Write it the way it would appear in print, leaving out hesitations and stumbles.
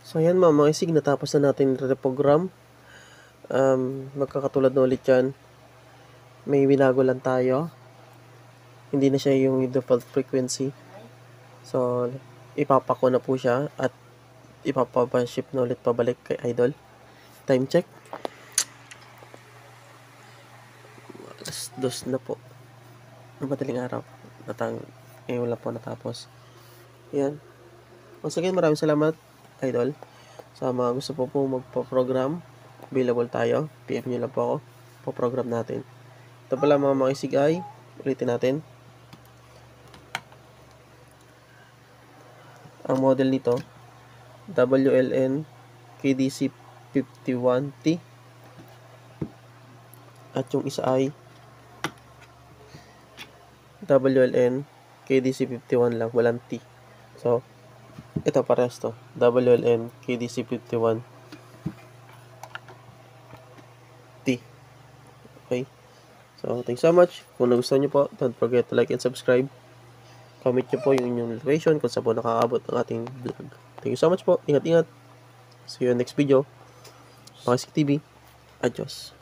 So ayan mga isig, natapos na natin reprogram. Magkakatulad na ulit yan. May binago lang tayo. Hindi na siya yung default frequency. So ipapako na po siya at ipapapa-ship na ulit pabalik kay Idol. Time check. Alas 2 na po. Madaling araw. Ngayon lang po natapos. Yan. Once again, maraming salamat, Idol. Sa mga gusto po magpa-program, available tayo. PM nyo lang po ako. Po-program natin. Ito pala mga isig ay, ulitin natin. Ang model nito, WLN KDC 51T. At yung isa ay WLN KDC 51 lang, walang T. So, ito parehas to. WLN KDC 51 T. Okay. So, thanks so much. Kung nagustuhan nyo po, don't forget to like and subscribe. Comment nyo po yung inyong location kung saan po nakakaabot ang ating vlog. Thank you so much po. Ingat-ingat. See you in next video. Mga Isig TV. Adios.